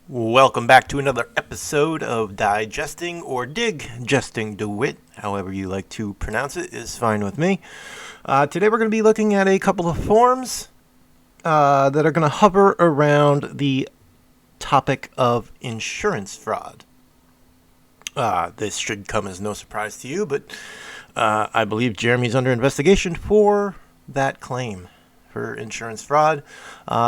Welcome back to another episode of Digesting or Digesting Dewitte, however you like to pronounce it, is fine with me. Today we're going to be looking at a couple of forms that are going to hover around the topic of insurance fraud. This should come as no surprise to you, but I believe Jeremy's under investigation for that claim for insurance fraud.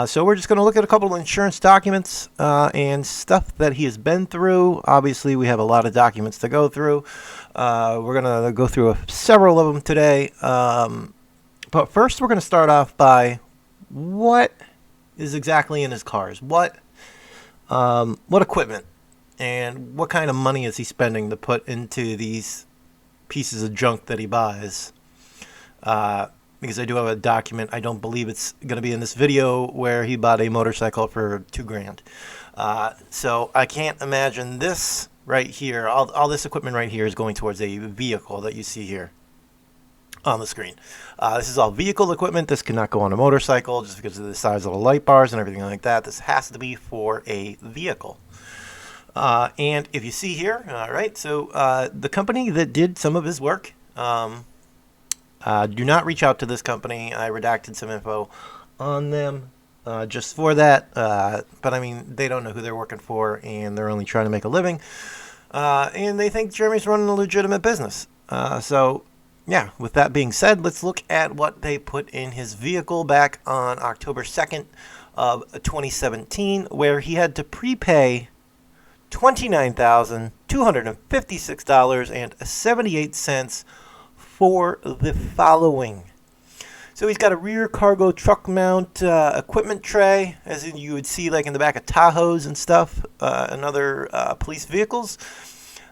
So we're just going to look at a couple of insurance documents and stuff that he has been through. Obviously, we have a lot of documents to go through. We're going to go through several of them today. But first, we're going to start off by what is exactly in his cars. What equipment and what kind of money is he spending to put into these pieces of junk that he buys? Because I do have a document. I don't believe it's going to be in this video where he bought a motorcycle for $2,000. So I can't imagine this right here. All this equipment right here is going towards a vehicle that you see here on the screen. This is all vehicle equipment. This cannot go on a motorcycle just because of the size of the light bars and everything like that. This has to be for a vehicle. And if you see here, so the company that did some of his work, do not reach out to this company. I redacted some info on them just for that. But I mean, they don't know who they're working for, and they're only trying to make a living. And they think Jeremy's running a legitimate business. So, yeah, with that being said, let's look at what they put in his vehicle back on October 2nd of 2017, where he had to prepay $29,256.78 for the following. So he's got a rear cargo truck mount equipment tray, as you would see like in the back of Tahoes and stuff, and other police vehicles.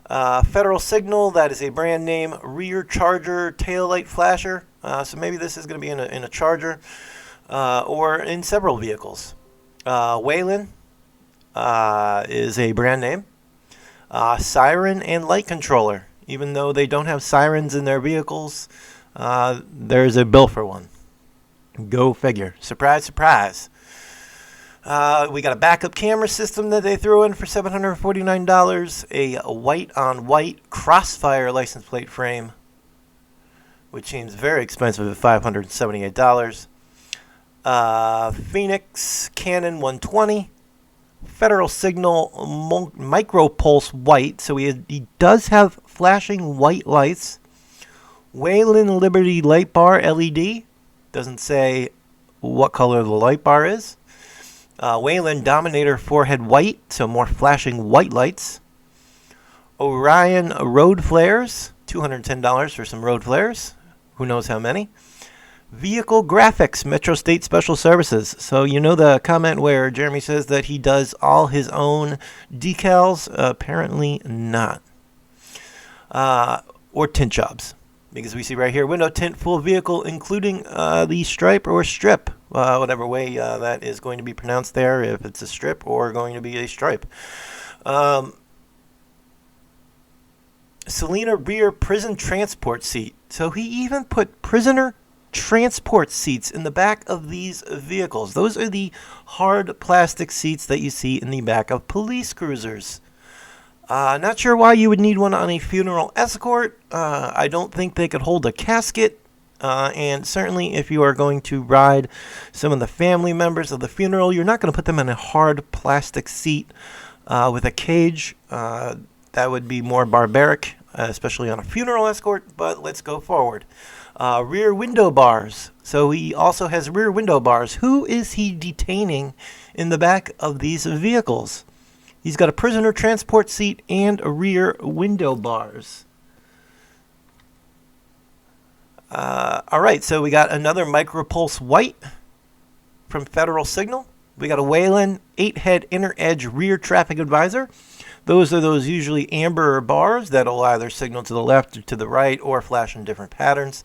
Federal Signal, that is a brand name. Rear Charger taillight flasher. So maybe this is going to be in a Charger or in several vehicles. Wayland is a brand name. Siren and light controller. Even though they don't have sirens in their vehicles, there's a bill for one. Go figure. Surprise, surprise. We got a backup camera system that they threw in for $749. A white-on-white Crossfire license plate frame, which seems very expensive at $578. Phoenix Canon 120. Federal Signal Micro Pulse White, so he does have flashing white lights. Wayland Liberty Light Bar LED, doesn't say what color the light bar is. Wayland Dominator Forehead White, so more flashing white lights. Orion Road Flares, $210 for some road flares, who knows how many. Vehicle Graphics, Metro State Special Services. So you know the comment where Jeremy says that he does all his own decals? Apparently not. Or tint jobs. Because we see right here, window tint, full vehicle, including the stripe or strip. Whatever way that is going to be pronounced there, if it's a strip or going to be a stripe. Selena rear prison transport seat. So he even put prisoner transport seats in the back of these vehicles. Those are the hard plastic seats that you see in the back of police cruisers. Not sure why you would need one on a funeral escort. I don't think they could hold a casket. And certainly if you are going to ride some of the family members of the funeral, you're not going to put them in a hard plastic seat with a cage. That would be more barbaric, especially on a funeral escort, but let's go forward. Rear window bars. So he also has rear window bars. Who is he detaining in the back of these vehicles? He's got a prisoner transport seat and rear window bars. All right, so we got another Micropulse White from Federal Signal. We got a Wayland 8-head inner edge rear traffic advisor. Those are those usually amber bars that'll either signal to the left or to the right or flash in different patterns.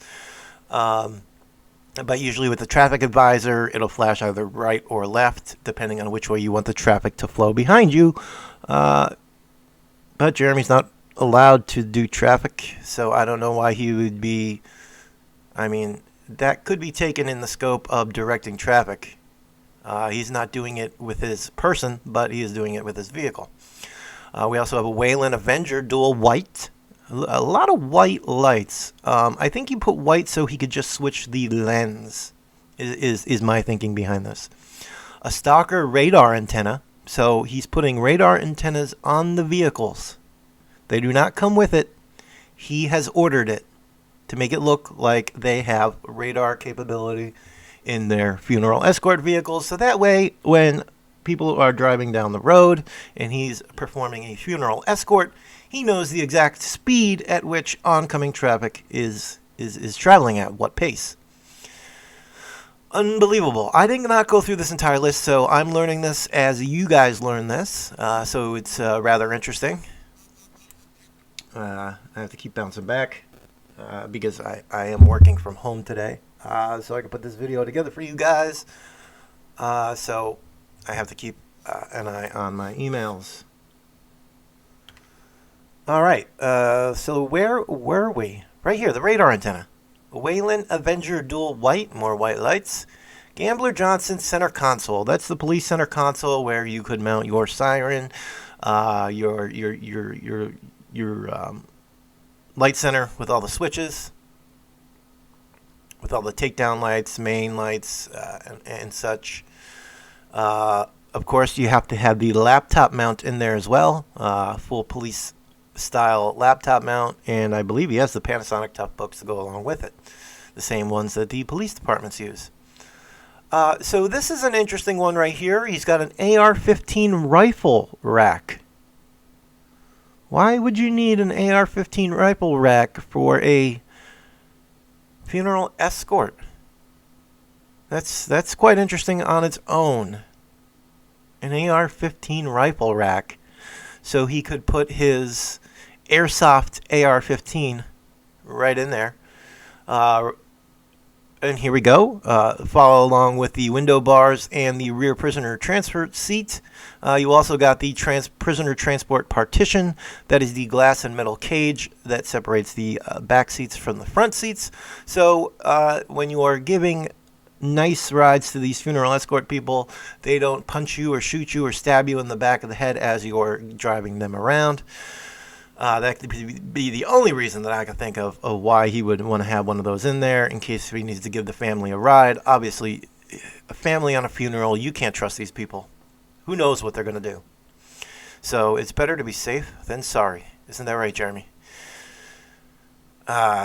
But usually with the traffic advisor, it'll flash either right or left, depending on which way you want the traffic to flow behind you. But Jeremy's not allowed to do traffic, so I don't know why he would be... I mean, that could be taken in the scope of directing traffic. He's not doing it with his person, but he is doing it with his vehicle. We also have a Wayland Avenger dual white. A lot of white lights. I think he put white so he could just switch the lens, is my thinking behind this. A Stalker radar antenna. So he's putting radar antennas on the vehicles. They do not come with it. He has ordered it to make it look like they have radar capability in their funeral escort vehicles. So that way, when people are driving down the road and he's performing a funeral escort, he knows the exact speed at which oncoming traffic is traveling at, what pace. Unbelievable. I did not go through this entire list, so I'm learning this as you guys learn this. So it's rather interesting. I have to keep bouncing back because I am working from home today. So I can put this video together for you guys. So I have to keep an eye on my emails. All right. So where were we? Right here, the radar antenna. Wayland Avenger dual white, more white lights. Gambler Johnson center console. That's the police center console where you could mount your siren, your light center with all the switches, with all the takedown lights, main lights, and such. Of course, you have to have the laptop mount in there as well, full police style laptop mount, and I believe he has the Panasonic Toughbooks to go along with it, the same ones that the police departments use. So this is an interesting one right here. He's got an AR-15 rifle rack. Why would you need an AR-15 rifle rack for a funeral escort? That's quite interesting on its own. An AR-15 rifle rack, so he could put his airsoft AR-15 right in there. And here we go. Follow along with the window bars and the rear prisoner transfer seat. You also got the prisoner transport partition. That is the glass and metal cage that separates the back seats from the front seats. So when you are giving nice rides to these funeral escort people, they don't punch you or shoot you or stab you in the back of the head as you're driving them around. That could be the only reason that I can think of why he would want to have one of those in there, in case he needs to give the family a ride. Obviously, a family on a funeral, you can't trust these people. Who knows what they're going to do? So it's better to be safe than sorry. Isn't that right, Jeremy?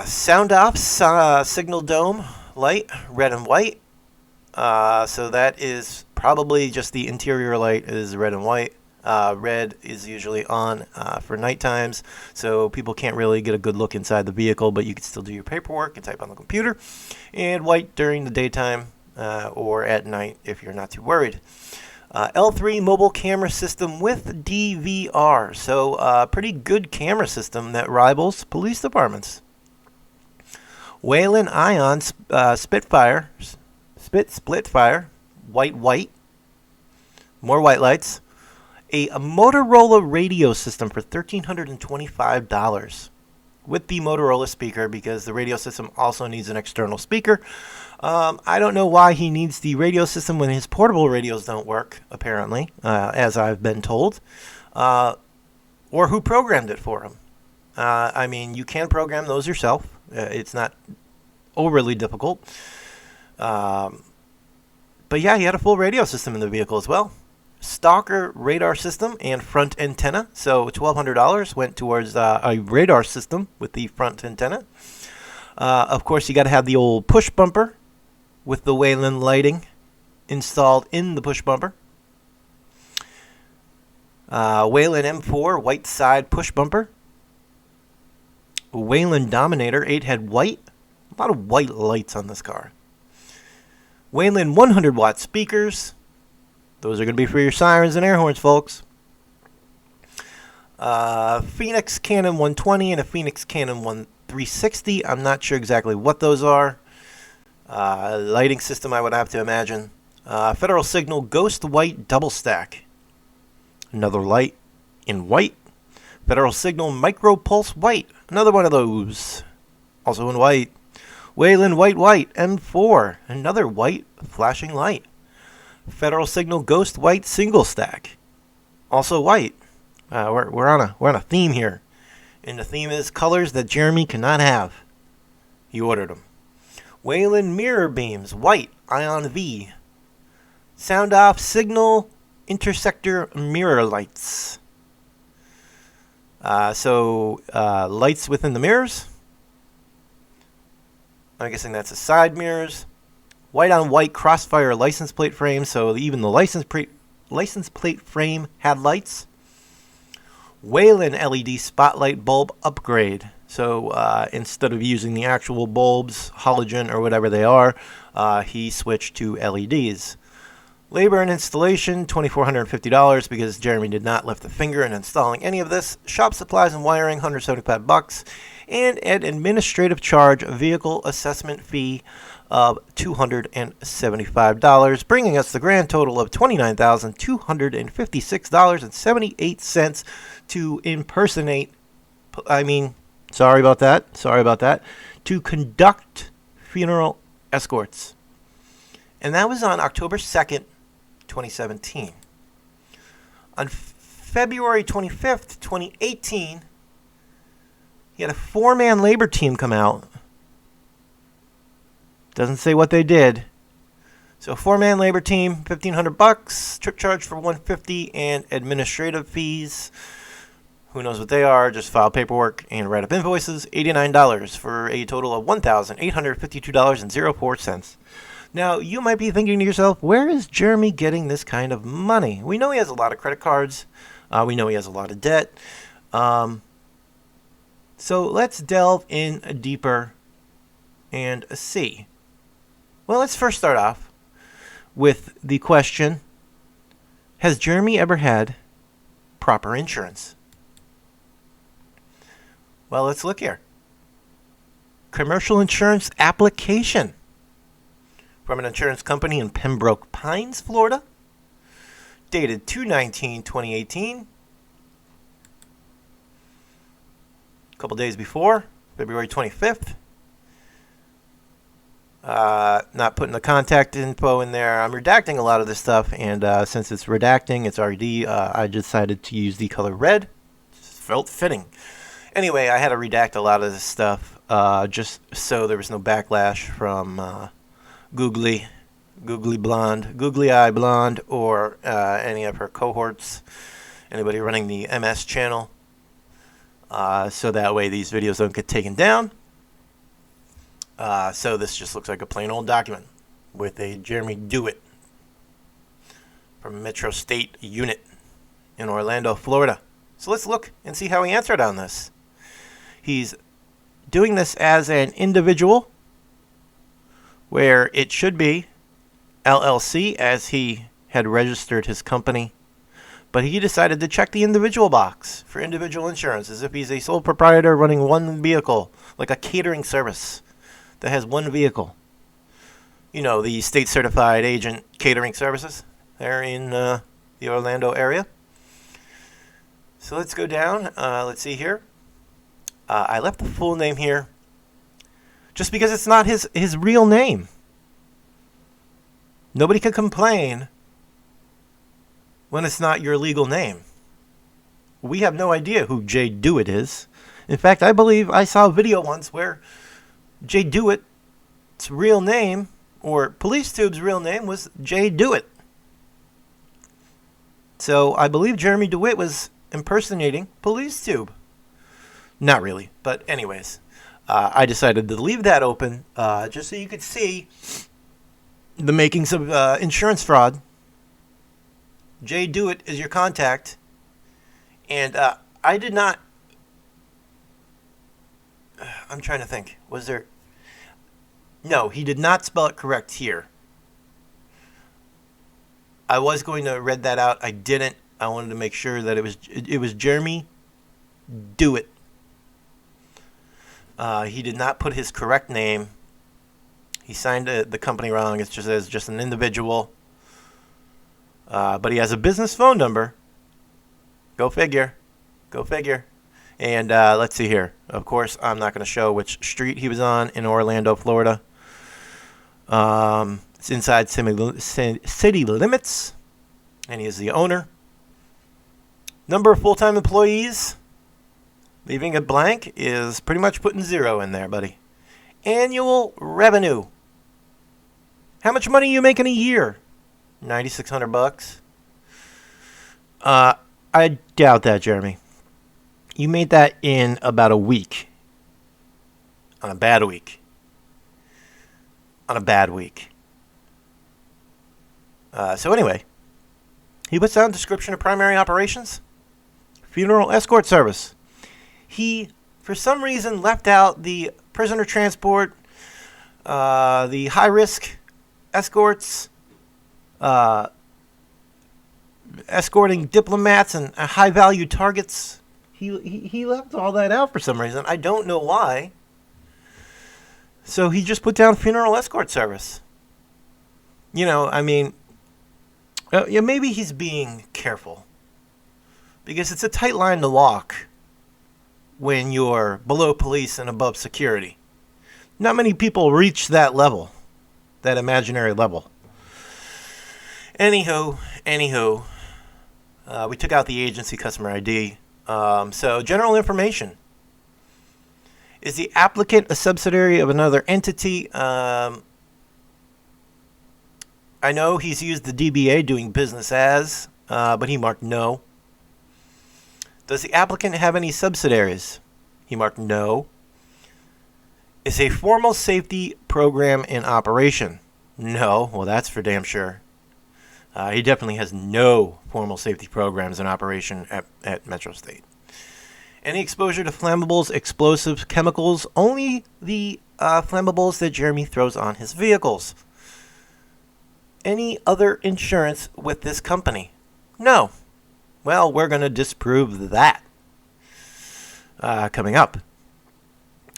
Sound off, signal dome light, red and white. So that is probably just the interior light is red and white. Red is usually on for night times, so people can't really get a good look inside the vehicle, but you can still do your paperwork and type on the computer. And white during the daytime or at night if you're not too worried. L3 mobile camera system with DVR, so pretty good camera system that rivals police departments. Wayland Ion Spitfire, Splitfire, white, more white lights. A Motorola radio system for $1,325 with the Motorola speaker, because the radio system also needs an external speaker. I don't know why he needs the radio system when his portable radios don't work, apparently, as I've been told, or who programmed it for him. I mean, you can program those yourself. It's not overly difficult. But yeah, he had a full radio system in the vehicle as well. Stalker radar system and front antenna. So $1,200 went towards a radar system with the front antenna. Of course, you got to have the old push bumper with the Wayland lighting installed in the push bumper. Wayland M4 white side push bumper. Wayland Dominator 8-head white. A lot of white lights on this car. Wayland 100-watt speakers. Those are going to be for your sirens and air horns, folks. Phoenix Canon 120 and a Phoenix Canon 360. I'm not sure exactly what those are. Lighting system, I would have to imagine. Federal Signal Ghost White Double Stack. Another light in white. Federal Signal Micro Pulse White. Another one of those. Also in white. Wayland White M4. Another white flashing light. Federal Signal Ghost White Single Stack. Also white. We're on a theme here. And the theme is colors that Jeremy cannot have. He ordered them. Wayland Mirror Beams, white, Ion V. Sound Off Signal Intersector Mirror Lights. Lights within the mirrors. I'm guessing that's the side mirrors. White on white crossfire license plate frame, so even the license plate frame had lights. Wayland LED spotlight bulb upgrade. So instead of using the actual bulbs, halogen or whatever they are, he switched to LEDs. Labor and installation, $2,450 because Jeremy did not lift a finger in installing any of this. Shop supplies and wiring, $175. And an administrative charge vehicle assessment fee of $275, bringing us the grand total of $29,256.78 to to conduct funeral escorts. And that was on October 2nd, 2017. On February 25th, 2018, he had a 4-man labor team come out. Doesn't say what they did. So 4-man labor team, $1,500, trip charge for $150, and administrative fees. Who knows what they are? Just file paperwork and write up invoices. $89 for a total of $1,852.04. Now, you might be thinking to yourself, where is Jeremy getting this kind of money? We know he has a lot of credit cards. We know he has a lot of debt. So let's delve in deeper and see. Well, let's first start off with the question, has Jeremy ever had proper insurance? Well, let's look here. Commercial insurance application from an insurance company in Pembroke Pines, Florida, dated 2/19/2018. A couple days before, February 25th. Not putting the contact info in there. I'm redacting a lot of this stuff, and since it's redacting, it's RED, I decided to use the color red. Just felt fitting. Anyway, I had to redact a lot of this stuff just so there was no backlash from Googly Eye Blonde, or any of her cohorts, anybody running the MS channel. So that way these videos don't get taken down. So this just looks like a plain old document with a Jeremy Dewitte from Metro State Unit in Orlando, Florida. So let's look and see how he answered on this. He's doing this as an individual, where it should be LLC, as he had registered his company. But he decided to check the individual box for individual insurance, as if he's a sole proprietor running one vehicle, like a catering service that has one vehicle. You know, the state certified agent catering services there in the Orlando area. So let's go down. Let's see here. I left the full name here just because it's not his real name. Nobody can complain when it's not your legal name. We have no idea who Jay Dewitte is. In fact, I believe I saw a video once where Jay Dewitte's real name, or PoliceTube's real name, was Jay Dewitte. So I believe Jeremy Dewitte was impersonating PoliceTube. Not really, but anyways, I decided to leave that open just so you could see the makings of insurance fraud. Jay Dewitte is your contact, and I did not. I'm trying to think. Was there? No, he did not spell it correct here. I was going to read that out. I didn't. I wanted to make sure that it was Jeremy Dewitte. He did not put his correct name. He signed the company wrong. It's just as just an individual. But he has a business phone number. Go figure. Go figure. And let's see here. Of course, I'm not going to show which street he was on in Orlando, Florida. It's inside city limits, and he is the owner. Number of full-time employees, leaving it blank, is pretty much putting 0 in there, buddy. Annual revenue. How much money are you making a year? $9,600. I doubt that, Jeremy. You made that in about a week. On a bad week. So anyway, he puts down description of primary operations. Funeral escort service. He, for some reason, left out the prisoner transport, the high-risk escorts, escorting diplomats and high-value targets. He left all that out for some reason. I don't know why. So he just put down funeral escort service. Maybe he's being careful. Because it's a tight line to walk when you're below police and above security. Not many people reach that level, that imaginary level. Anywho, we took out the agency customer ID. So general information. Is the applicant a subsidiary of another entity? I know he's used the DBA, doing business as, but he marked no. Does the applicant have any subsidiaries? He marked no. Is a formal safety program in operation? No. Well, that's for damn sure. He definitely has no formal safety programs in operation at Metro State. Any exposure to flammables, explosives, chemicals? Only the flammables that Jeremy throws on his vehicles. Any other insurance with this company? No. Well, we're going to disprove that. Coming up.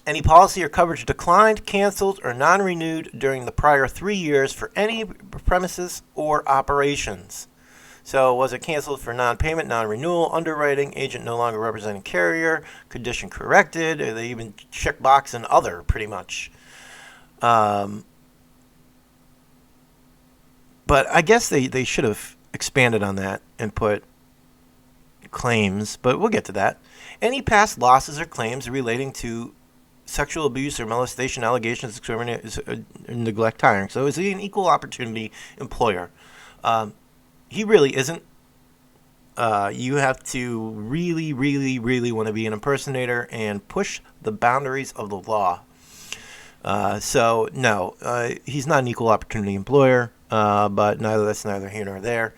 Any policy or coverage declined, canceled, or non-renewed during the prior 3 years for any premises or operations. So was it canceled for non-payment, non-renewal, underwriting, agent no longer representing carrier, condition corrected, or they even check box and other, pretty much. But I guess they should have expanded on that and put claims, but we'll get to that. Any past losses or claims relating to sexual abuse or molestation allegations, discrimination, neglect, hiring. So is he an equal opportunity employer? He really isn't. You have to really, really, really want to be an impersonator and push the boundaries of the law. So no, he's not an equal opportunity employer, but that's neither here nor there.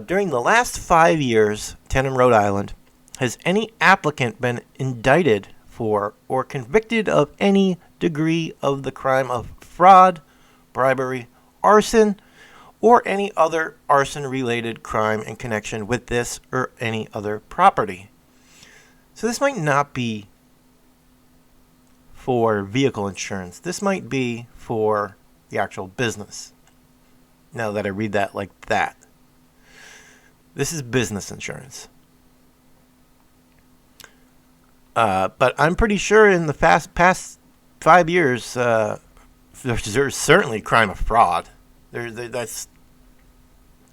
During the last 5 years, Tenon, Rhode Island, has any applicant been indicted for or convicted of any degree of the crime of fraud, bribery, arson, or any other arson-related crime in connection with this or any other property? So this might not be for vehicle insurance. This might be for the actual business. Now that I read that like that. This is business insurance. But I'm pretty sure in the past 5 years, there's certainly crime of fraud. That's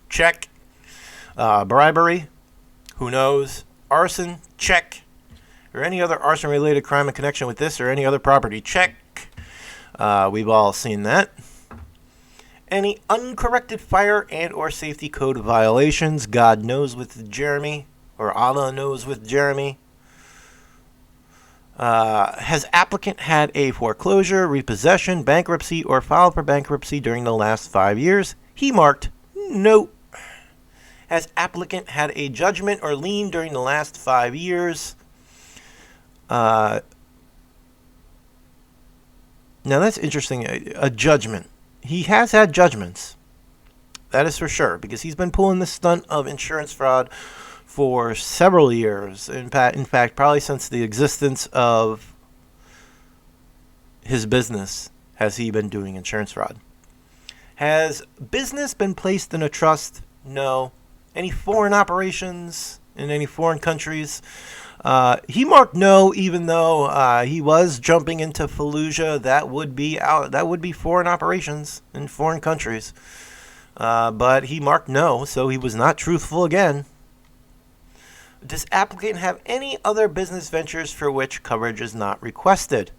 check. Bribery, who knows? Arson, check. Or any other arson-related crime in connection with this or any other property, check. We've all seen that. Any uncorrected fire and or safety code violations, God knows with Jeremy, or Allah knows with Jeremy. Has applicant had a foreclosure, repossession, bankruptcy, or filed for bankruptcy during the last 5 years? He marked no. Has applicant had a judgment or lien during the last 5 years? Now that's interesting. A judgment. He has had judgments. That is for sure, because he's been pulling the stunt of insurance fraud for several years. In fact, probably since the existence of his business has he been doing insurance fraud. Has business been placed in a trust? No. Any foreign operations? in any foreign countries. He marked no, even though he was jumping into Fallujah. That would be foreign operations in foreign countries. But he marked no, so he was not truthful again. Does applicant have any other business ventures for which coverage is not requested?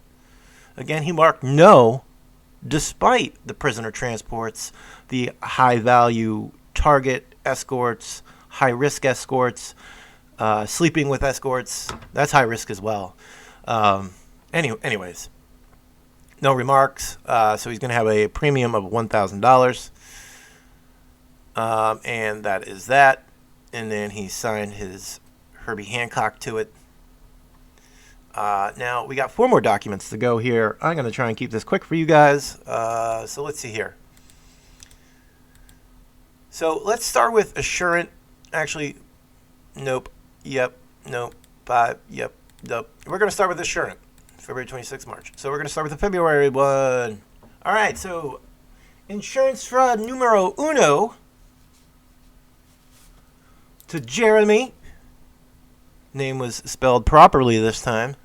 Again, he marked no, despite the prisoner transports, the high-value target escorts, high-risk escorts, sleeping with escorts. That's high risk as well. Anyways, no remarks. So he's going to have a premium of $1,000. And that is that. And then he signed his Herbie Hancock to it. Now, we got 4 more documents to go here. I'm going to try and keep this quick for you guys. So let's see here. So let's start with Assurant. Actually, nope. Yep. Nope. 5. Yep. Nope. We're going to start with Assurant. February 26th, March. So we're going to start with the February one. All right. So insurance fraud numero uno to Jeremy. Name was spelled properly this time.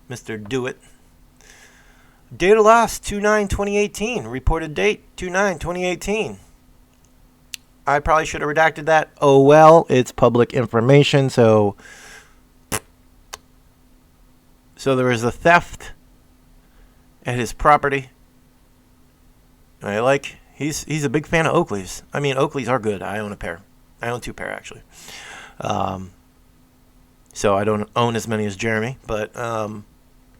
Mr. Dewitte. Date of loss 2/9/2018. Reported date 2/9/2018. I probably should have redacted that. Oh well, it's public information. So there was a theft at his property. He's a big fan of Oakleys. I mean, Oakleys are good. I own a pair. I own 2 pair actually. So I don't own as many as Jeremy, but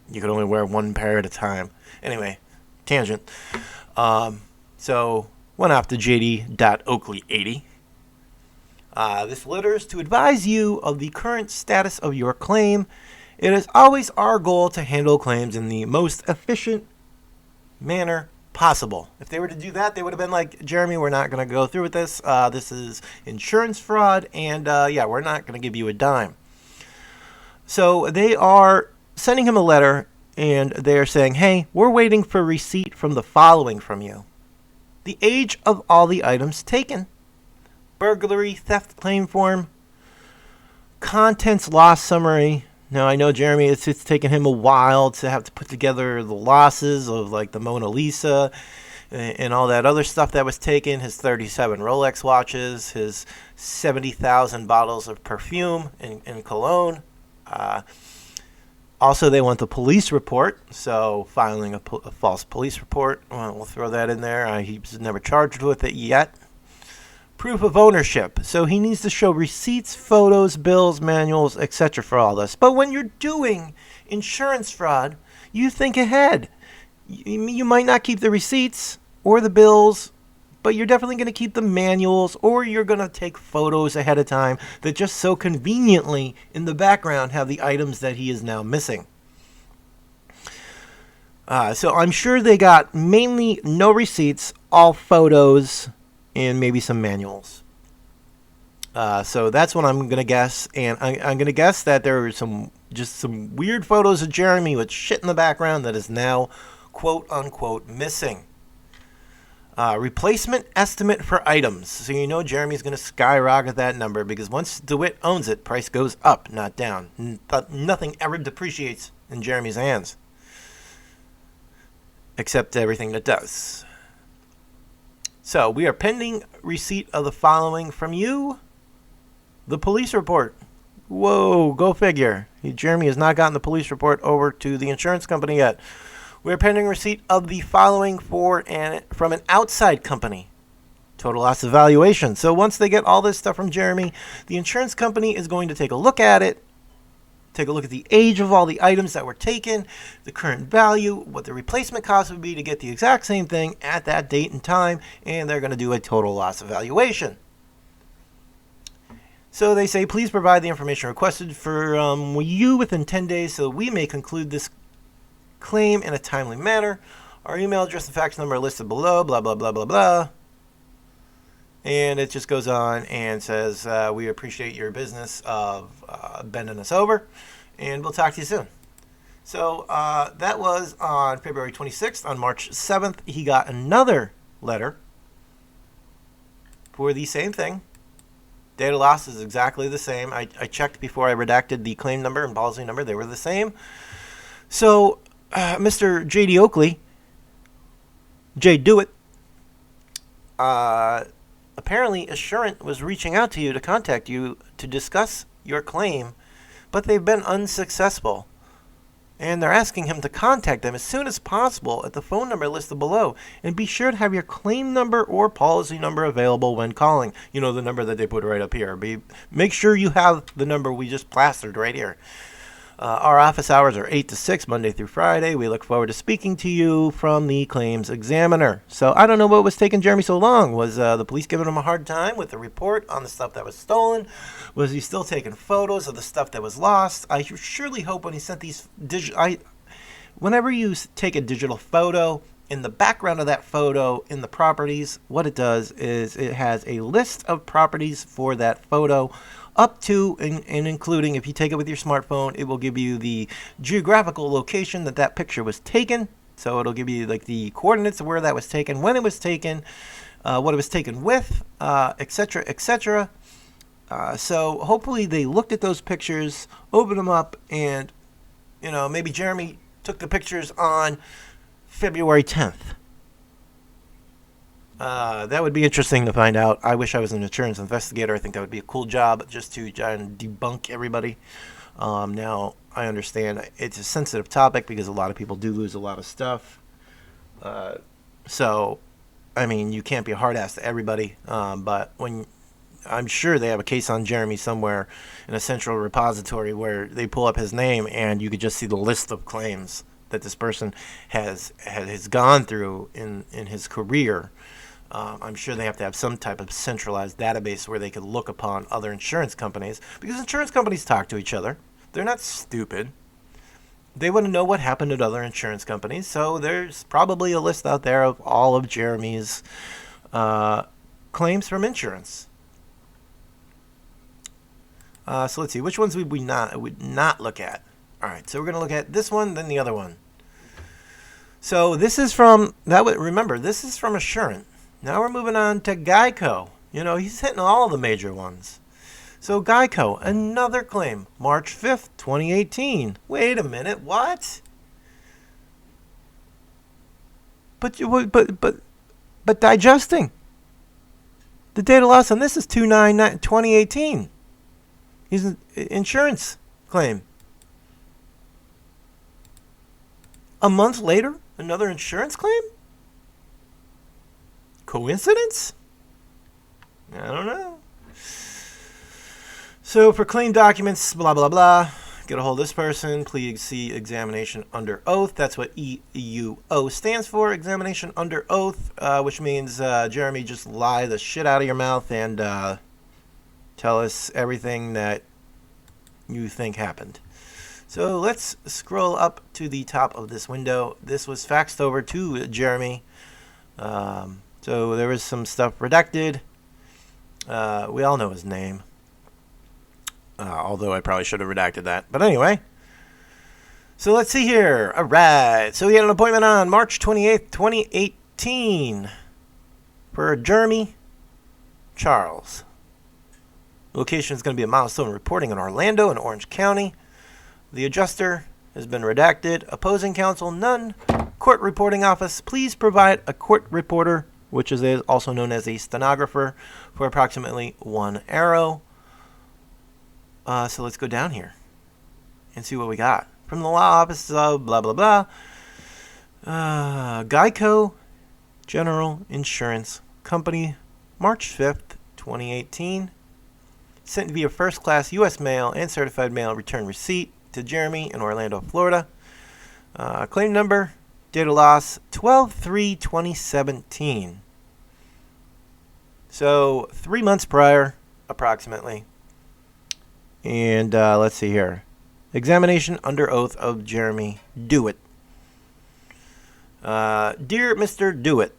you can only wear 1 pair at a time. Anyway, tangent. So went off to JD.Oakley80. This letter is to advise you of the current status of your claim. It is always our goal to handle claims in the most efficient manner possible. If they were to do that, they would have been like, Jeremy, we're not going to go through with this. This is insurance fraud, and we're not going to give you a dime. So they are sending him a letter, and they're saying, hey, we're waiting for receipt from the following from you. The age of all the items taken, burglary, theft claim form, contents loss summary. Now, I know, Jeremy, it's taken him a while to have to put together the losses of, like, the Mona Lisa and all that other stuff that was taken, his 37 Rolex watches, his 70,000 bottles of perfume and cologne. Also, they want the police report, so filing a false police report. We'll throw that in there. He's never charged with it yet. Proof of ownership. So he needs to show receipts, photos, bills, manuals, etc. for all this. But when you're doing insurance fraud, you think ahead. You might not keep the receipts or the bills, but you're definitely going to keep the manuals, or you're going to take photos ahead of time that just so conveniently in the background have the items that he is now missing. So I'm sure they got mainly no receipts, all photos, and maybe some manuals. So that's what I'm going to guess. And I'm going to guess that there are some weird photos of Jeremy with shit in the background that is now quote-unquote missing. Replacement estimate for items. So you know Jeremy's going to skyrocket that number, because once Dewitte owns it, price goes up, not down. Nothing ever depreciates in Jeremy's hands, except everything that does. So we are pending receipt of the following from you. The police report. Whoa, go figure. Jeremy has not gotten the police report over to the insurance company yet. We are pending receipt of the following from an outside company. Total loss evaluation. So once they get all this stuff from Jeremy, the insurance company is going to take a look at it, take a look at the age of all the items that were taken, the current value, what the replacement cost would be to get the exact same thing at that date and time, and they're going to do a total loss evaluation. So they say, please provide the information requested for you within 10 days so we may conclude this claim in a timely manner. Our email address and fax number are listed below, blah, blah, blah, blah, blah. And it just goes on and says, we appreciate your business of bending us over, and we'll talk to you soon. So that was on February 26th. On March 7th, he got another letter for the same thing. Date of loss is exactly the same. I checked before I redacted the claim number and policy number. They were the same. So, Mr. J.D. Oakley, J. Dewitte, apparently Assurant was reaching out to you to contact you to discuss your claim, but they've been unsuccessful. And they're asking him to contact them as soon as possible at the phone number listed below. And be sure to have your claim number or policy number available when calling. You know, the number that they put right up here. Make sure you have the number we just plastered right here. Our office hours are 8 to 6, Monday through Friday. We look forward to speaking to you from the claims examiner. So I don't know what was taking Jeremy so long. Was the police giving him a hard time with the report on the stuff that was stolen? Was he still taking photos of the stuff that was lost? I surely hope when he sent these whenever you take a digital photo, in the background of that photo, in the properties, what it does is it has a list of properties for that photo, up to and including, if you take it with your smartphone, it will give you the geographical location that picture was taken. So it'll give you like the coordinates of where that was taken, when it was taken, what it was taken with, etc., etc. So hopefully they looked at those pictures, opened them up, and maybe Jeremy took the pictures on February 10th. That would be interesting to find out. I wish I was an insurance investigator. I think that would be a cool job, just to try and debunk everybody. Now, I understand it's a sensitive topic because a lot of people do lose a lot of stuff. So, I mean, you can't be a hard ass to everybody. But I'm sure they have a case on Jeremy somewhere in a central repository where they pull up his name and you could just see the list of claims that this person has gone through in his career. I'm sure they have to have some type of centralized database where they could look upon other insurance companies, because insurance companies talk to each other. They're not stupid. They want to know what happened at other insurance companies, so there's probably a list out there of all of Jeremy's claims from insurance. So let's see, which ones would we not look at? All right, so we're going to look at this one, then the other one. So this is from remember, this is from Assurant. Now we're moving on to Geico. He's hitting all the major ones. So Geico, another claim, March 5th, 2018. Wait a minute, what? But digesting. The date of loss on this is 2/9/2018. He's an insurance claim. A month later, another insurance claim? Coincidence? I don't know. So for claim documents, blah, blah, blah, get a hold of this person. Please see examination under oath. That's what EUO stands for, examination under oath, which means, Jeremy, just lie the shit out of your mouth and tell us everything that you think happened. So let's scroll up to the top of this window. This was faxed over to Jeremy. So there was some stuff redacted. We all know his name. Although I probably should have redacted that. But anyway. So let's see here. All right. So he had an appointment on March 28th, 2018 for Jeremy Charles. Location is going to be a milestone reporting in Orlando and Orange County. The adjuster has been redacted. Opposing counsel, none. Court reporting office, please provide a court reporter, which is also known as a stenographer, for approximately 1 arrow. So let's go down here and see what we got. From the law office of blah, blah, blah. Geico General Insurance Company, March 5th, 2018. Sent via first class U.S. mail and certified mail return receipt to Jeremy in Orlando, Florida. Claim number, date of loss, 12/3/2017. So 3 months prior, approximately. And let's see here. Examination under oath of Jeremy Dewitte. Dear Mr. Dewitte,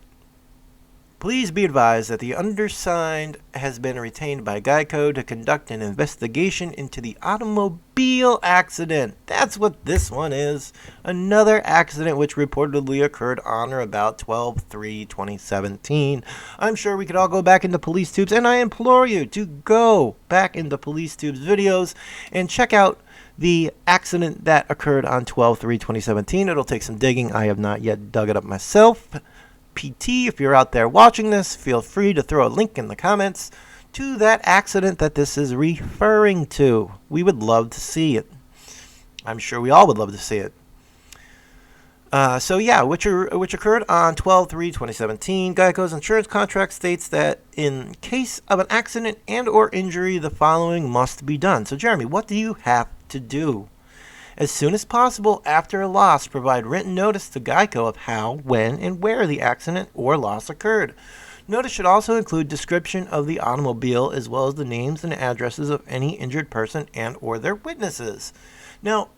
Please be advised that the undersigned has been retained by Geico to conduct an investigation into the automobile accident. That's what this one is. Another accident which reportedly occurred on or about 12/3/2017. I'm sure we could all go back into Police Tubes, and I implore you to go back into Police Tubes videos and check out the accident that occurred on 12/3/2017. It'll take some digging. I have not yet dug it up myself. PT, if you're out there watching this, feel free to throw a link in the comments to that accident that this is referring to. We would love to see it. I'm sure we all would love to see it. Which occurred on 12/3/2017. Geico's insurance contract states that in case of an accident and or injury, the following must be done. So, Jeremy, what do you have to do? As soon as possible after a loss, provide written notice to Geico of how, when, and where the accident or loss occurred. Notice should also include description of the automobile as well as the names and addresses of any injured person and or their witnesses. Now,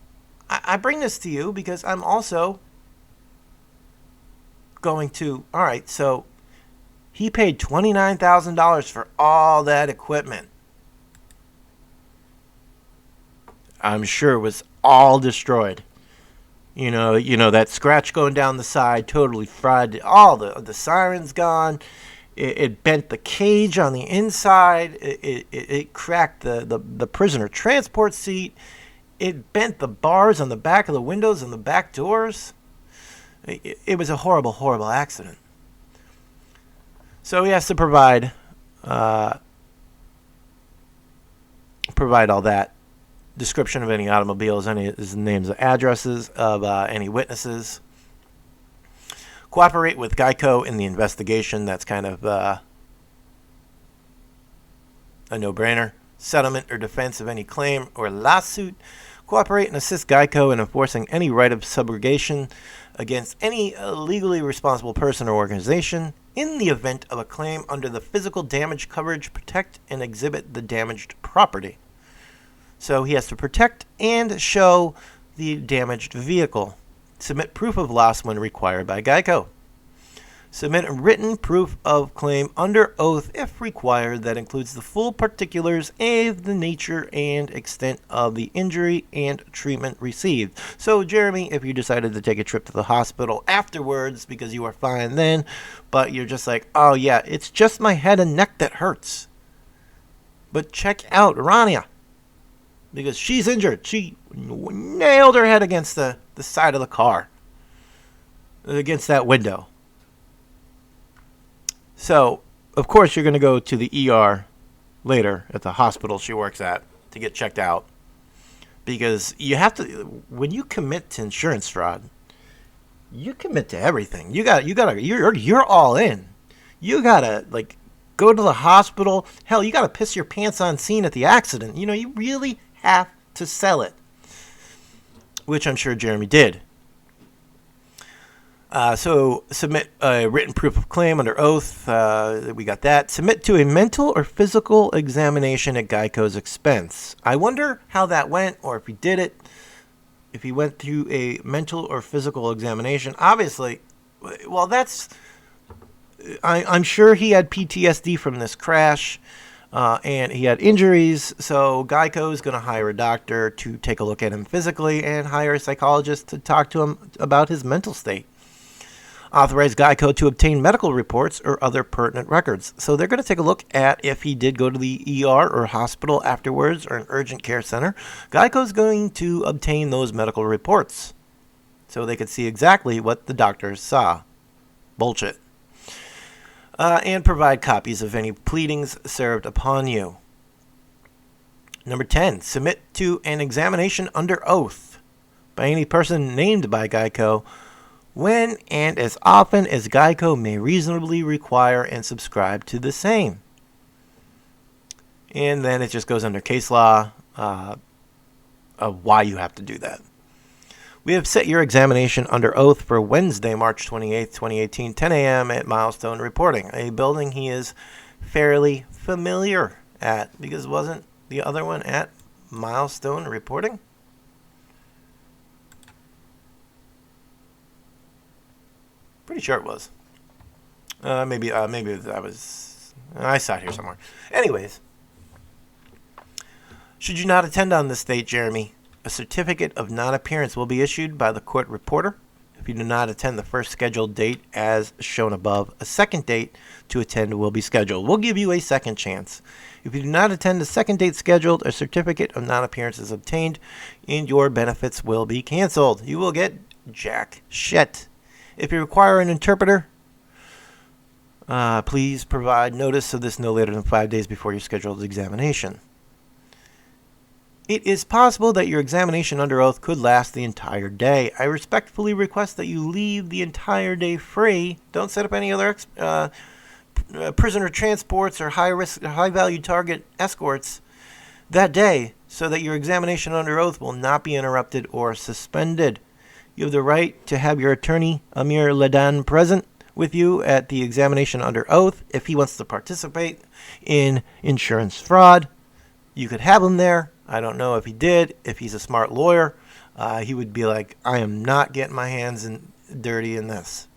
I bring this to you because I'm also going to, all right, so he paid $29,000 for all that equipment. I'm sure it was all destroyed. You know that scratch going down the side totally fried all the sirens gone. It bent the cage on the inside. It cracked the prisoner transport seat. It bent the bars on the back of the windows and the back doors. It was a horrible, horrible accident. So he has to provide all that. Description of any automobiles, any names and addresses of any witnesses. Cooperate with Geico in the investigation. That's kind of a no-brainer. Settlement or defense of any claim or lawsuit. Cooperate and assist Geico in enforcing any right of subrogation against any legally responsible person or organization. In the event of a claim under the physical damage coverage, protect and exhibit the damaged property. So he has to protect and show the damaged vehicle. Submit proof of loss when required by Geico. Submit a written proof of claim under oath if required that includes the full particulars of the nature and extent of the injury and treatment received. So, Jeremy, if you decided to take a trip to the hospital afterwards because you are fine then, but you're just like, oh yeah, it's just my head and neck that hurts. But check out Rania. Because she's injured. She nailed her head against the side of the car. Against that window. So, of course, you're going to go to the ER later at the hospital she works at to get checked out. Because you have to, when you commit to insurance fraud, you commit to everything. You're all in. You gotta, go to the hospital. Hell, you gotta piss your pants on scene at the accident. You really have to sell it, which I'm sure Jeremy did. So submit a written proof of claim under oath. We got that. Submit to a mental or physical examination at Geico's expense. I wonder how that went, or if he did it, if he went through a mental or physical examination. Obviously, well, I'm sure he had PTSD from this crash. And he had injuries, so Geico is going to hire a doctor to take a look at him physically and hire a psychologist to talk to him about his mental state. Authorize Geico to obtain medical reports or other pertinent records. So they're going to take a look at if he did go to the ER or hospital afterwards or an urgent care center. Geico is going to obtain those medical reports so they could see exactly what the doctors saw. Bullshit. And provide copies of any pleadings served upon you. Number 10, submit to an examination under oath by any person named by Geico when and as often as Geico may reasonably require and subscribe to the same. And then it just goes under case law of why you have to do that. We have set your examination under oath for Wednesday, March 28th, 2018, 10 a.m. at Milestone Reporting, a building he is fairly familiar at, because wasn't the other one at Milestone Reporting? Pretty sure it was. Maybe I saw it here somewhere. Anyways, should you not attend on this date, Jeremy, a certificate of non-appearance will be issued by the court reporter. If you do not attend the first scheduled date as shown above, a second date to attend will be scheduled. We'll give you a second chance. If you do not attend the second date scheduled, a certificate of non-appearance is obtained and your benefits will be canceled. You will get jack shit. If you require an interpreter, please provide notice of this no later than 5 days before your scheduled examination. It is possible that your examination under oath could last the entire day. I respectfully request that you leave the entire day free. Don't set up any other prisoner transports or high-risk, high-value target escorts that day so that your examination under oath will not be interrupted or suspended. You have the right to have your attorney, Amir Ladan, present with you at the examination under oath if he wants to participate in insurance fraud. You could have him there. I don't know if he did. If he's a smart lawyer, he would be like, I am not getting my hands dirty in this.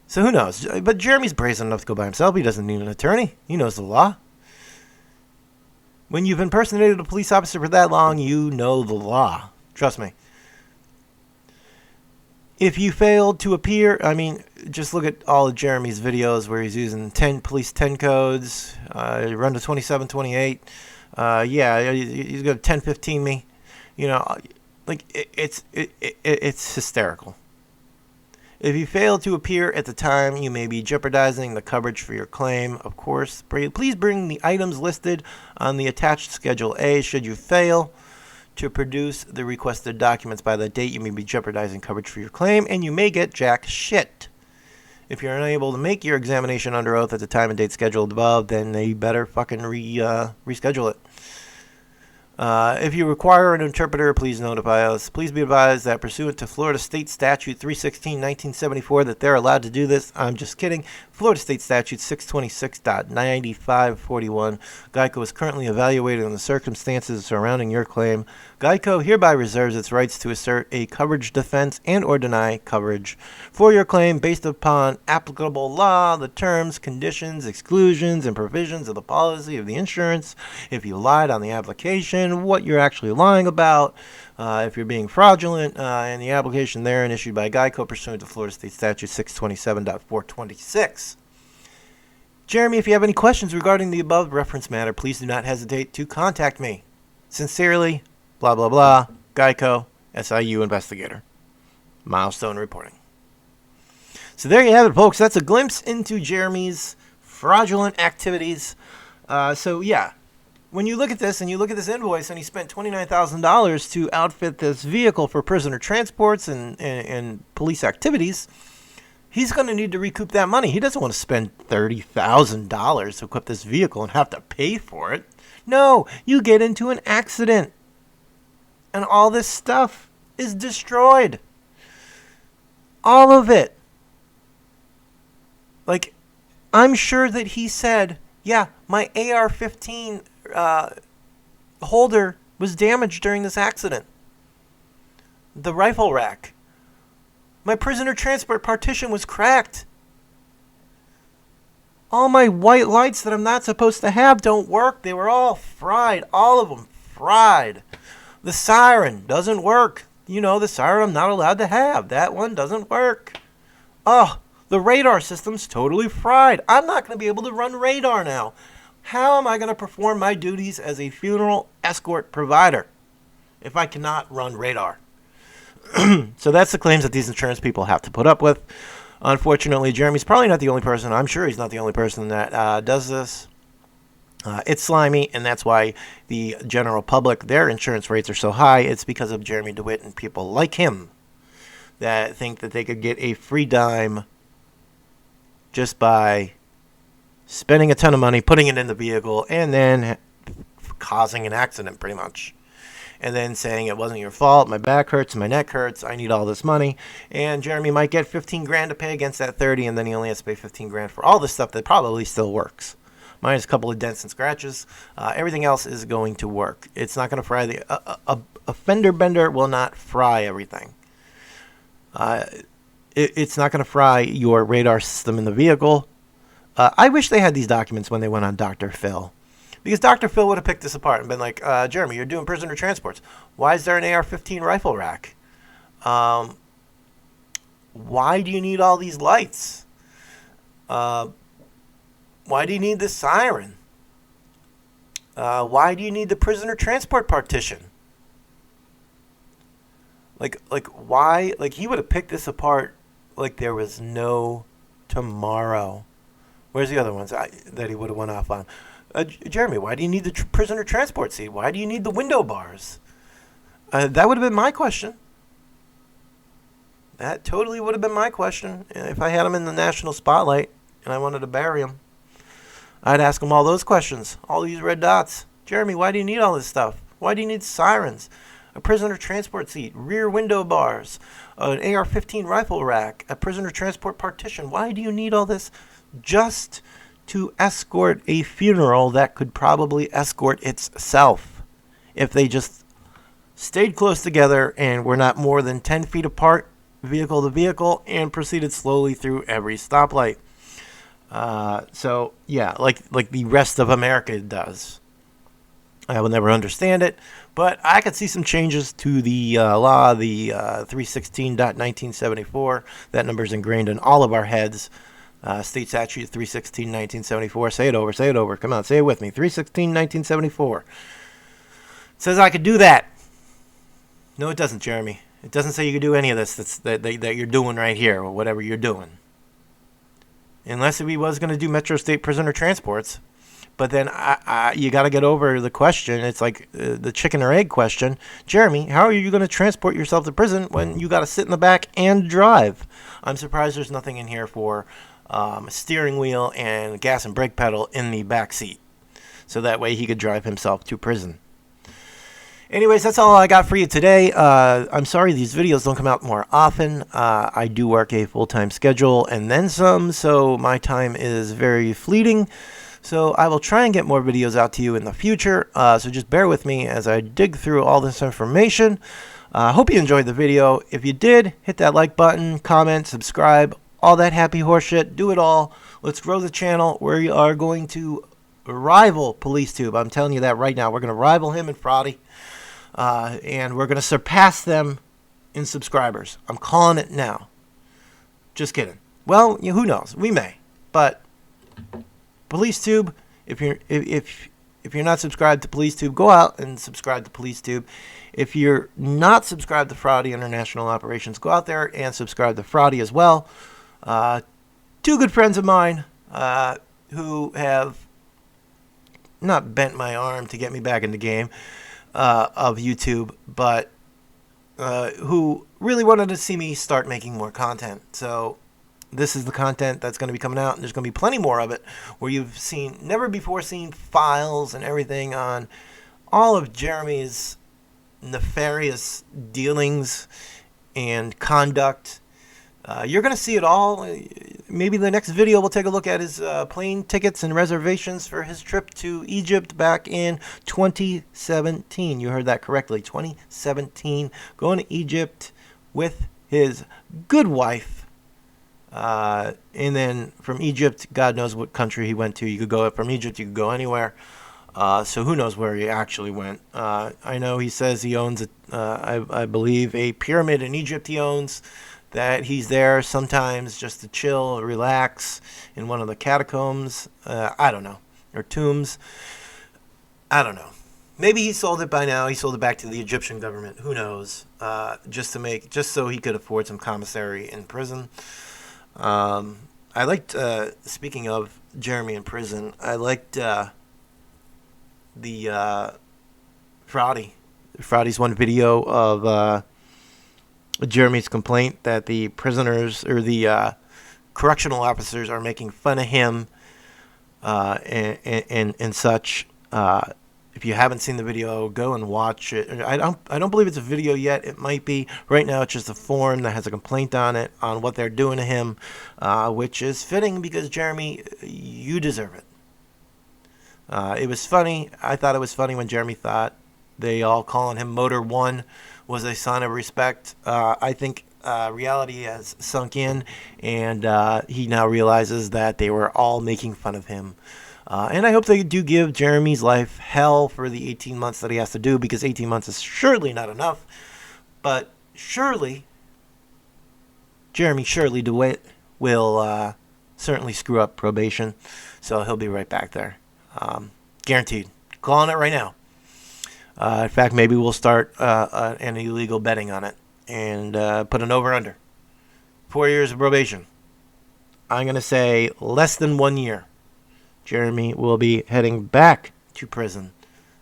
So who knows? But Jeremy's brazen enough to go by himself. He doesn't need an attorney. He knows the law. When you've impersonated a police officer for that long, you know the law. Trust me. If you failed to appear, I mean, just look at all of Jeremy's videos where he's using police 10 codes, run to 2728. Yeah, he's going to 1015 me. You know, like it's hysterical. If you fail to appear at the time, you may be jeopardizing the coverage for your claim. Of course, please bring the items listed on the attached Schedule A. Should you fail to produce the requested documents by the date, you may be jeopardizing coverage for your claim, and you may get jack shit. If you're unable to make your examination under oath at the time and date scheduled above, then they better fucking reschedule it. If you require an interpreter, please notify us. Please be advised that pursuant to Florida State Statute 316-1974 that they're allowed to do this. I'm just kidding. Florida State Statute 626.9541. Geico is currently evaluating the circumstances surrounding your claim. Geico hereby reserves its rights to assert a coverage defense and or deny coverage for your claim based upon applicable law, the terms, conditions, exclusions, and provisions of the policy of the insurance. If you lied on the application, what you're actually lying about, if you're being fraudulent, and the application therein issued by Geico pursuant to Florida State Statute 627.426. Jeremy, if you have any questions regarding the above reference matter, please do not hesitate to contact me. Sincerely, blah, blah, blah, Geico, SIU investigator. Milestone reporting. So there you have it, folks. That's a glimpse into Jeremy's fraudulent activities. So, yeah. When you look at this and you look at this invoice and he spent $29,000 to outfit this vehicle for prisoner transports and police activities, he's going to need to recoup that money. He doesn't want to spend $30,000 to equip this vehicle and have to pay for it. No, you get into an accident and all this stuff is destroyed. All of it. Like, I'm sure that he said, yeah, my AR-15 holder was damaged during this accident. The rifle rack. My prisoner transport partition was cracked. All my white lights that I'm not supposed to have don't work. They were all fried. All of them fried. The siren doesn't work. You know, the siren I'm not allowed to have. That one doesn't work. Oh, the radar system's totally fried. I'm not going to be able to run radar now. How am I going to perform my duties as a funeral escort provider if I cannot run radar? So that's the claims that these insurance people have to put up with. Unfortunately, Jeremy's probably not the only person. I'm sure he's not the only person that does this. It's slimy, and that's why the general public, their insurance rates are so high. It's because of Jeremy Dewitte and people like him that think that they could get a free dime just by spending a ton of money, putting it in the vehicle, and then causing an accident, pretty much. And then saying it wasn't your fault, my back hurts, my neck hurts, I need all this money. And Jeremy might get 15 grand to pay against that 30, and then he only has to pay 15 grand for all this stuff that probably still works. Minus a couple of dents and scratches. Everything else is going to work. It's not going to fry a fender bender will not fry everything. It's not going to fry your radar system in the vehicle. I wish they had these documents when they went on Dr. Phil. Because Dr. Phil would have picked this apart and been like, Jeremy, you're doing prisoner transports. Why is there an AR-15 rifle rack? Why do you need all these lights? Why do you need the siren? Why do you need the prisoner transport partition? Like why? Like, he would have picked this apart like there was no tomorrow. Where's the other ones that he would have went off on? Jeremy, why do you need the prisoner transport seat? Why do you need the window bars? That would have been my question. That totally would have been my question. If I had him in the national spotlight and I wanted to bury him, I'd ask him all those questions. All these red dots. Jeremy, why do you need all this stuff? Why do you need sirens? A prisoner transport seat, rear window bars, an AR-15 rifle rack, a prisoner transport partition. Why do you need all this? Just to escort a funeral that could probably escort itself if they just stayed close together and were not more than 10 feet apart, vehicle to vehicle, and proceeded slowly through every stoplight. So yeah, like the rest of America does. I will never understand it, but I could see some changes to the law, the 316.1974. That number is ingrained in all of our heads. State statute 316.1974. Say it over. Come on, say it with me. 316.1974. Says I could do that. No, it doesn't, Jeremy. It doesn't say you could do any of this that you're doing right here, or whatever you're doing. Unless he was going to do Metro State prisoner transports. But then you got to get over the question. It's like the chicken or egg question. Jeremy, how are you going to transport yourself to prison when you got to sit in the back and drive? I'm surprised there's nothing in here for a steering wheel and gas and brake pedal in the back seat. So that way he could drive himself to prison. Anyways, that's all I got for you today. I'm sorry these videos don't come out more often. I do work a full-time schedule and then some, so my time is very fleeting. So I will try and get more videos out to you in the future. So just bear with me as I dig through all this information. I hope you enjoyed the video. If you did, hit that like button, comment, subscribe, all that happy horse shit. Do it all. Let's grow the channel. We are going to rival PoliceTube. I'm telling you that right now. We're going to rival him and Fraudy. And we're going to surpass them in subscribers. I'm calling it now. Just kidding. Well, who knows? We may. But PoliceTube, if you're not subscribed to PoliceTube, go out and subscribe to PoliceTube. If you're not subscribed to Fraudy International Operations, go out there and subscribe to Fraudy as well. Two good friends of mine who have not bent my arm to get me back in the game of YouTube, but who really wanted to see me start making more content. So this is the content that's going to be coming out, and there's going to be plenty more of it, where you've seen, never before seen files and everything on all of Jeremy's nefarious dealings and conduct. You're going to see it all. Maybe the next video we'll take a look at his plane tickets and reservations for his trip to Egypt back in 2017. You heard that correctly, 2017. Going to Egypt with his good wife. And then from Egypt, God knows what country he went to. You could go from Egypt, you could go anywhere. So who knows where he actually went. I know he says he owns, I believe, a pyramid in Egypt he owns, that he's there sometimes just to chill, relax in one of the catacombs. I don't know. Or tombs. I don't know. Maybe he sold it by now. He sold it back to the Egyptian government. Who knows? Just so he could afford some commissary in prison. I liked, speaking of Jeremy in prison, I liked the Fraudy. Fraudy's one video of Jeremy's complaint that the prisoners or the correctional officers are making fun of him and such. If you haven't seen the video, go and watch it. I don't believe it's a video yet. It might be. Right now it's just a form that has a complaint on it on what they're doing to him, which is fitting because, Jeremy, you deserve it. It was funny. I thought it was funny when Jeremy thought they all calling him Motor 1 was a sign of respect. I think reality has sunk in, and he now realizes that they were all making fun of him. And I hope they do give Jeremy's life hell for the 18 months that he has to do, because 18 months is surely not enough. But surely, Shirley Dewitte will certainly screw up probation. So he'll be right back there. Guaranteed. Calling it right now. In fact, maybe we'll start an illegal betting on it and put an over-under. 4 years of probation. I'm going to say less than 1 year. Jeremy will be heading back to prison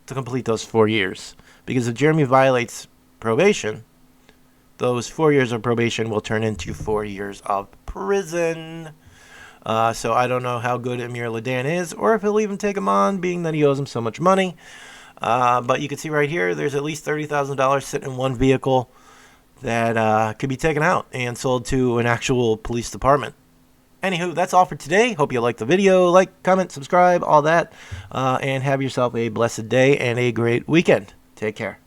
to complete those 4 years. Because if Jeremy violates probation, those 4 years of probation will turn into 4 years of prison. So I don't know how good Amir Ladan is, or if he'll even take him on, being that he owes him so much money. But you can see right here, there's at least $30,000 sitting in one vehicle that could be taken out and sold to an actual police department. Anywho, that's all for today. Hope you liked the video. Like, comment, subscribe, all that. And have yourself a blessed day and a great weekend. Take care.